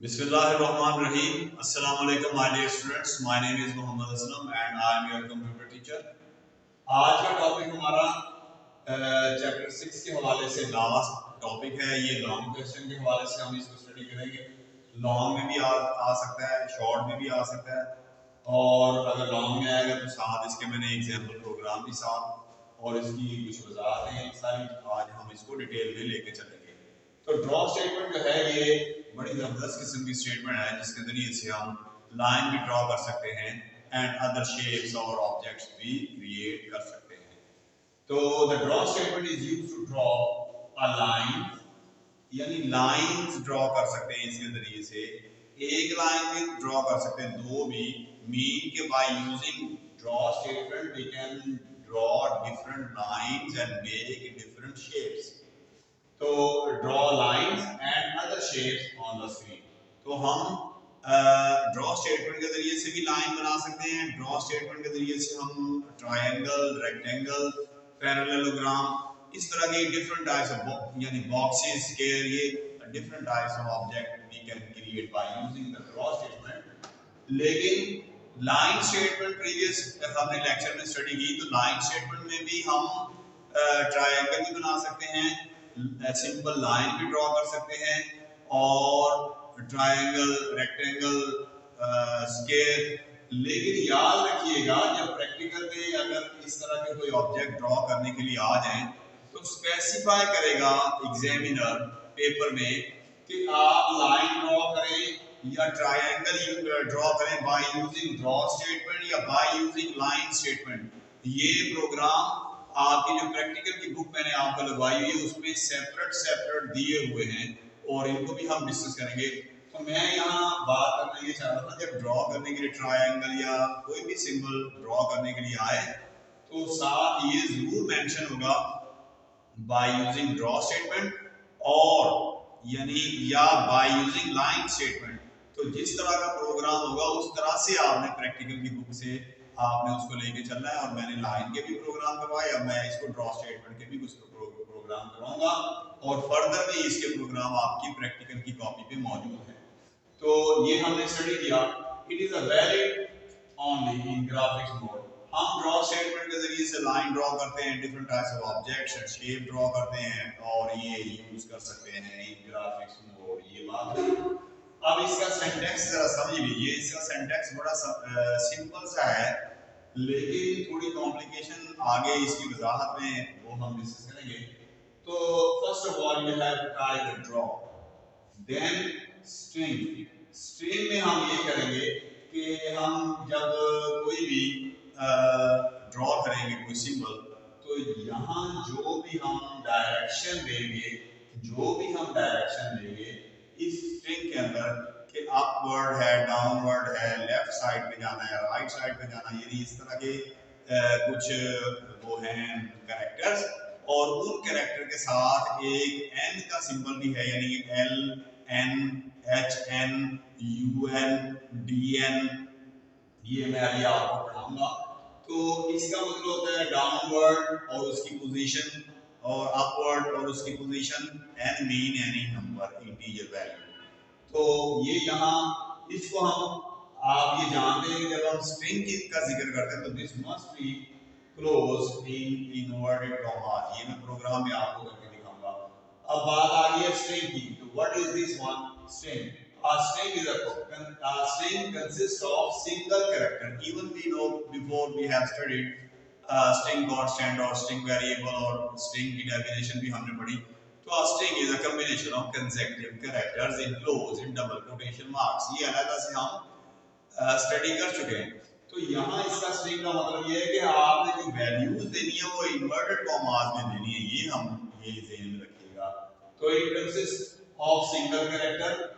Bismillahirrahmanirrahim. Assalamu alaikum, my dear students. My name is Muhammad Aslam and I am your computer teacher. आज का topic हमारा chapter 6 के हवाले से last topic है। ये लॉन्ग क्वेश्चन के हवाले से हम इसको स्टडी करेंगे। लॉन्ग में भी आ सकता है, शॉर्ट में भी आ सकता है, और अगर लॉन्ग में आएगा तो साथ इसके मैंने एग्जाम्पल प्रोग्राम भी साथ और इसकी कुछ वजाहतें सारी आज हम इसको डिटेल में लेके चलेंगे। तो ड्रॉ स्टेटमेंट जो है ये बड़ी जबरदस्त किस्म की स्टेटमेंट है जिसके जरिए से हम लाइन भी ड्रॉ कर सकते हैं एंड अदर शेप्स और ऑब्जेक्ट्स भी क्रिएट कर सकते हैं। तो the draw statement is used to draw a line, यानी लाइंस ड्रॉ कर सकते हैं इसके जरिए से। एक लाइन भी ड्रॉ कर सकते हैं, दो भी। मीन के by using draw statement we can draw different lines and make different shapes. तो draw lines and other shapes on the screen. तो हम ड्रॉ स्टेटमेंट के जरिए से भी लाइन बना सकते हैं। ड्रॉ स्टेटमेंट के जरिए से हम ट्रायंगल, रेक्टेंगल, पैरेललोग्राम, इस तरह के डिफरेंट टाइप्स ऑफ यानी बॉक्सेस, स्क्वायर, ये different types of object we can create by using the draw statement. लेकिन लाइन स्टेटमेंट प्रीवियस हमने लेक्चर में स्टडी की, तो लाइन स्टेटमेंट में भी हम ट्रायंगल भी बना सकते हैं, सिंपल लाइन भी ड्रॉ कर सकते हैं, और ट्रायंगल, रेक्टेंगल, स्क्वायर। लेकिन याद रखिएगा जब प्रैक्टिकल में अगर इस तरह के कोई ऑब्जेक्ट ड्रॉ करने के लिए आ जाएं तो स्पेसिफाई करेगा एग्जामिनर पेपर में कि आप लाइन ड्रॉ करें या ट्रायंगल ड्रॉ करें बाय यूजिंग ड्रॉ स्टेटमेंट या बाय यूजिंग लाइन स्टेटमेंट। ये प्रोग्राम आपकी जो प्रैक्टिकल की बुक मैंने आपको लगवाई हुई है उसमें सेपरेट दिए हुए हैं और इनको भी हम डिस्कस करेंगे। तो मैं यहाँ बात करना ये चाह रहा था, जब ड्रॉ करने के लिए ट्रायंगल या कोई भी सिंबल ड्रॉ करने के लिए आए तो साथ ये जरूर मेंशन होगा बाय यूजिंग ड्रॉ स्टेटमेंट और यानी या बाय यूजिंग लाइन स्टेटमेंट। तो जिस तरह का प्रोग्राम होगा उस तरह से आपने प्रैक्टिकल की बुक से आपने उसको लेके चलना है। और मैंने लाइन के भी प्रोग्राम करवाए, अब मैं इसको ड्रॉ स्टेटमेंट के भी कुछ प्रोग्राम करवाऊंगा और फर्दर भी इसके प्रोग्राम आपकी प्रैक्टिकल की कॉपी पे मौजूद है। तो ये हमने स्टडी किया। It is a valid only in graphics mode. हम ड्रॉ स्टेटमेंट के जरिए से लाइन ड्रॉ करते हैं, different types of objects and shape draw करते हैं और ये यूज कर सकते हैं इन ग्राफिक्स मोड। ये बात। अब इसका सिंटैक्स जरा समझ लीजिए। इसका सिंटैक्स बड़ा सिंपल सा है लेकिन थोड़ी कॉम्प्लिकेशन आगे इसकी वजाहत में वो हम डिस्कस करेंगे। तो first of all you have type draw, then string. String में हम ये करेंगे कि हम जब कोई भी ड्रॉ करेंगे कोई सिंबल, तो यहाँ जो भी हम डायरेक्शन देंगे इस स्ट्रिंग के अंदर कि अपवर्ड है, डाउनवर्ड है, लेफ्ट साइड पे जाना है, राइट साइड पे जाना है, यानी इस तरह के कुछ वो हैं कैरेक्टर्स। और उन कैरेक्टर के साथ एक एन का सिंबल भी है, यानी L N H N U N D N, ये मैं अभी आपको पढ़ाऊंगा। तो इसका मतलब होता है डाउनवर्ड और उसकी पोजीशन और अपवर्ड और उसकी position, N mean any number integer value. तो ये यहाँ इसको हम आप ये जानते हैं जब हम स्ट्रिंग का जिक्र करते हैं तो this must be close in inverted commas. ये मैं प्रोग्राम में आपको करके दिखाऊंगा। अब बात आ गई है स्ट्रिंग की। तो what is this one? String. A string consists of single character. Even we know before we have studied string constant or string variable और string की definition भी हमने पढ़ी। तो a string is a combination of consecutive characters enclosed in double quotation marks। ये अलग से हम स्टडी कर चुके हैं। तो यहाँ इसका स्ट्रिंग का मतलब ये है कि आपने जो वैल्यूज देनी है वो इन्वर्टेड कॉमास में देनी है। ये ध्यान में रखिएगा। तो it consist of single character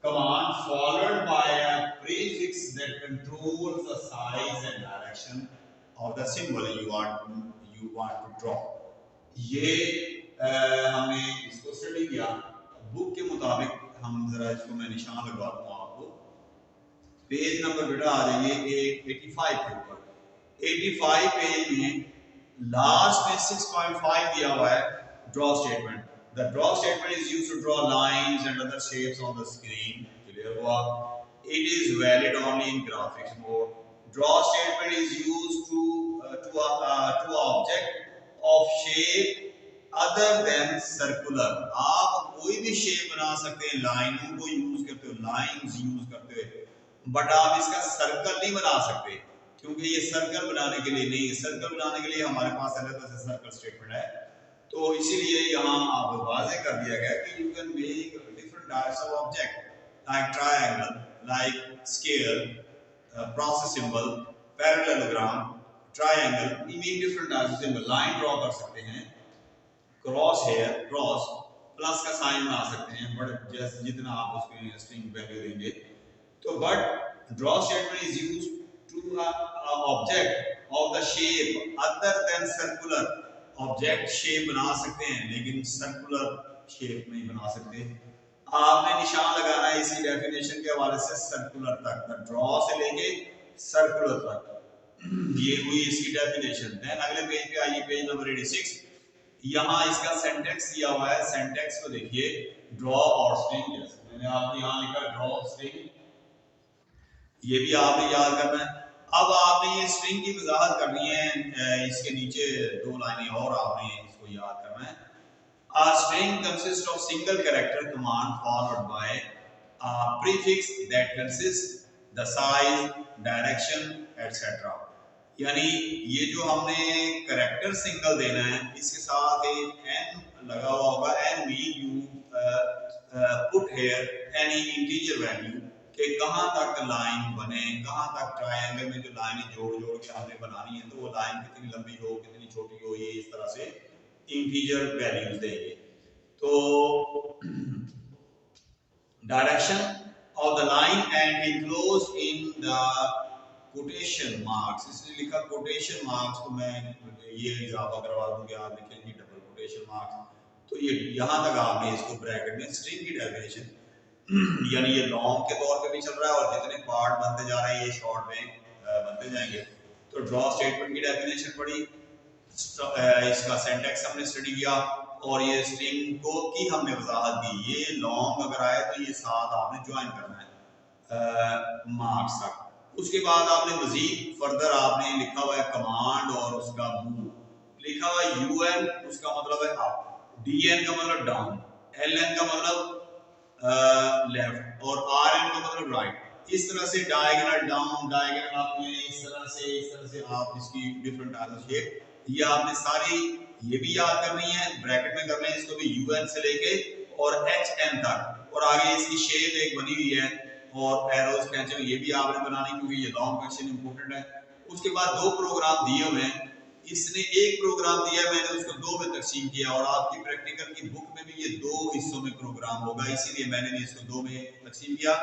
command followed by a prefix that controls the size and direction of the symbol you want to draw। ये हमने इसको स्टडी किया। बुक के मुताबिक हम जरा इसको मैं निशान लगवा दूंगा आपको। पेज नंबर बेटा आ जाइए 85 के ऊपर। 85 पेज में लास्ट में 6.5 दिया हुआ है draw statement. The draw statement is used to draw lines and other shapes on the screen. Clear हुआ? It is valid only in graphics mode. Draw statement is used to object of shape other than circular. आप कोई भी shape बना सकते हैं, लाइनों को use करते हो, लाइंस यूज करते हो, बट आप इसका सर्कल नहीं बना सकते क्योंकि ये सर्कल बनाने के लिए नहीं है। सर्कल बनाने के लिए हमारे पास अलग से सर्कल स्टेटमेंट है, तो इसीलिए यहाँ आप वाज़ेह कर दिया गया कि you can make different types of object like triangle, like square, process symbol, parallelogram, triangle, ये different types of symbol. Line draw कर सकते हैं, क्रॉस हेयर, क्रॉस प्लस का साइन बना सकते हैं, बट जैसे जितना आप उसको स्ट्रिंग वैल्यू देंगे तो। But draw statement is used to object of the shape other than circular. Object shape बना सकते हैं लेकिन सर्कुलर शेप नहीं बना सकते। आपने निशान लगाना है इसी डेफिनेशन के हवाले से सर्कुलर तक, ड्रॉ से लेके सर्कुलर तक। ये हुई इसकी डेफिनेशन। देन अगले पेज पे आइए, पेज नंबर 86। यहाँ इसका सेंटेक्स दिया हुआ है। सेंटेक्स को देखिए, ड्रॉ और स्ट्रिंग, जैसे मैंने आपको यहाँ लिखा ड्रॉ स्ट्रिंग, ये भी आपने याद करना है। अब आपने ये स्ट्रिंग की वजाहत करनी है, इसके नीचे दो लाइनें और आपने इसको याद करना है। A string consists of single character command followed by a prefix that consists the size, direction, etc. यानी ये जो हमने कैरेक्टर सिंगल देना है, इसके साथ एक n लगा हुआ होगा। n mean you put here any integer value कि कहाँ तक लाइन बने, कहाँ तक ट्रायंगल में जो लाइनें जोड़ जोड़ के हमने बनानी है, तो वो लाइन कितनी लंबी हो, कितनी छोटी हो, ये इस तरह से इंटीजर वैल्यूज देंगे। तो direction of the line and enclose in the quotation marks, इसलिए लिखा कोटेशन मार्क्स, तो मैं ये इजाफा करवा दूंगी, आप लिखेंगे डबल कोटेशन मार्क्स। तो ये यहाँ तक आपने इसको ब्रैकेट में स्ट्रिंग की डेफिनेशन, यानी ये लॉन्ग के तौर पे भी चल रहा है और जितने पार्ट बनते जा रहे हैं ये शॉर्ट में बनते जाएंगे। तो ड्रॉ स्टेटमेंट की डेफिनेशन पढ़ी, इसका सिंटैक्स हमने स्टडी किया और ये स्ट्रिंग को की हमने वजाहत दी। ये लॉन्ग अगर आए तो ये साथ आपने ज्वाइन करना है मार्क्स तक। उसके बाद आपने मजीद फर्दर आपने लिखा हुआ है कमांड और उसका मूव लिखा हुआ है। यूएन उसका मतलब है अप, डीएन का मतलब डाउन, एलएन का मतलब लेफ्ट और आरएन का मतलब राइट। इस तरह से डायगोनल डाउन, डायगोनल अप, इस तरह से आप इसकी डिफरेंट टाइप ऑफ शेप, ये आपने सारी ये भी याद करनी है, ब्रैकेट में करना है इसको भी, यूएन से लेके और एचएन तक, और आगे इसकी शेप एक बनी हुई है और एरोज कैंचर ये भी आपने बनानी क्योंकि ये लॉन्ग क्वेश्चन इंपॉर्टेंट है। उसके बाद दो प्रोग्राम दिए हुए हैं, इसने एक प्रोग्राम दिया, मैंने उसको दो में तकसीम किया और आपकी प्रैक्टिकल की बुक में भी ये दो हिस्सों में प्रोग्राम होगा, इसीलिए मैंने भी इसको दो में तकसीम किया।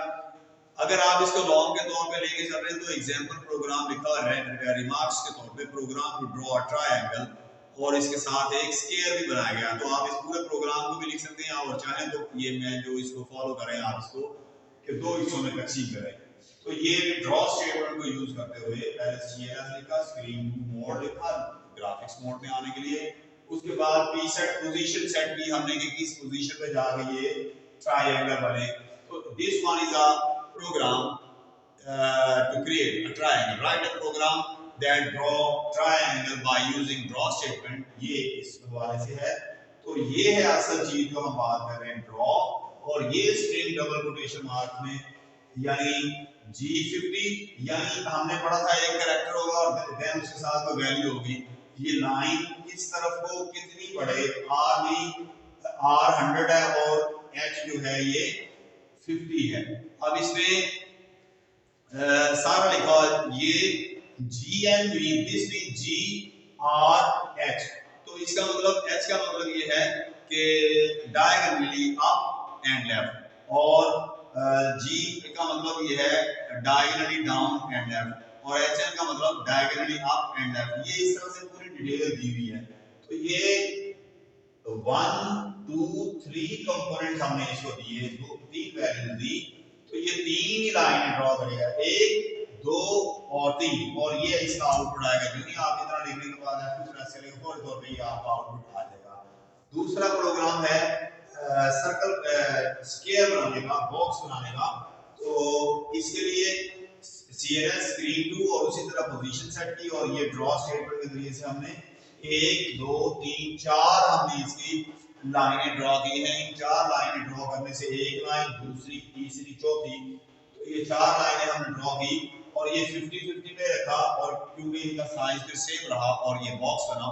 अगर आप इसको लॉन्ग के तौर पे लेके चल रहे हैं तो एग्जांपल प्रोग्राम लिखा है रिमार्क्स के तौर पे, program to draw a triangle, और इसके साथ एक स्क्वायर भी बनाया गया। तो आप इस पूरे प्रोग्राम को भी लिख सकते हैं और चाहें तो ये मैं जो इसको फॉलो करें आप इसको कि दो हिस्सों में तकसीम करें। तो ये ड्रॉ स्टेटमेंट को यूज करते हुए पहले सीएनएस लिखा, स्क्रीन मोड लिखा ग्राफिक्स मोड में आने के लिए। उसके बाद पी सेट पोजीशन सेट भी हमने कि किस पोजीशन पे जाके ये ट्रायंगल बने। तो this one is a program to create a triangle, write a program that draw triangle by using draw statement, ये इस हवाले से है। तो ये है असल चीज जो हम बात कर रहे हैं, ड्रॉ, और ये स्ट्रिंग डबल कोटेशन मार्क में, यानी G50, यानी हमने पढ़ा था एक कैरेक्टर होगा और देन उसके साथ कोई वैल्यू होगी। ये लाइन किस तरफ को कितनी बढ़े, R भी R 100 है और H जो है ये 50 है। अब इसमें सारा लिखा ये GNV, दिस भी GRH, तो इसका मतलब H का मतलब ये है कि डायगोनली अप एंड लेफ्ट, और G का मतलब ये है डायगोनली डाउन एंड लेफ्ट, और HN का मतलब डायगोनली अप एंड लेफ्ट। ये इस तरह से पूरी डिटेल दी हुई है। तो ये 1 2 3 कंपोनेंट हमने इसको दिए, दो तीन वैल्यूज दी, तो ये तीन ही लाइन ड्रॉ करेगा, 1 2 और 3, और ये इसका आउटपुट आएगा। क्योंकि आप इतना लिखने के बाद F2 प्रेस करेंगे फौरन तौर पे ये आपका आउटपुट आ जाएगा। दूसरा प्रोग्राम है सर्कल स्क्वायर बनाने का, बॉक्स बनाने का। तो इसके लिए CNS स्क्रीन 2 और उसी तरह पोजीशन सेट की, और ये ड्रॉ स्टेटमेंट के जरिए से हमने 1 2 3 4 हमने इसकी लाइनें ड्रॉ की हैं। इन 4 लाइनें ड्रॉ करने से एक लाइन, दूसरी, तीसरी, चौथी, तो ये 4 लाइनें हमने ड्रॉ की और ये 50-50 पे रखा, और क्योंकि इनका साइज फिर सेम रहा और ये बॉक्स बना।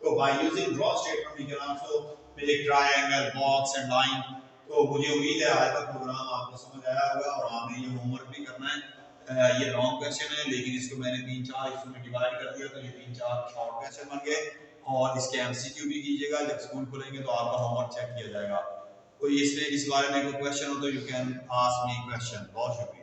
तो by using draw statement we can also make triangle, box and line. तो मुझे उम्मीद है आज का प्रोग्राम आपको समझ आया होगा और आपने ये होमवर्क भी करना है। ये लॉन्ग क्वेश्चन है, लेकिन इसको मैंने 3-4 हिस्सों में डिवाइड कर दिया, तो ये 3-4 शॉर्ट क्वेश्चन बन गए। और इसके MCQ भी कीजिएगा, जब स्कूल खुलेंगे तो आपका होमवर्क चेक किया जाएगा। कोई इस बारे में कोई क्वेश्चन हो तो you can ask me question. बहुत शुक्रिया।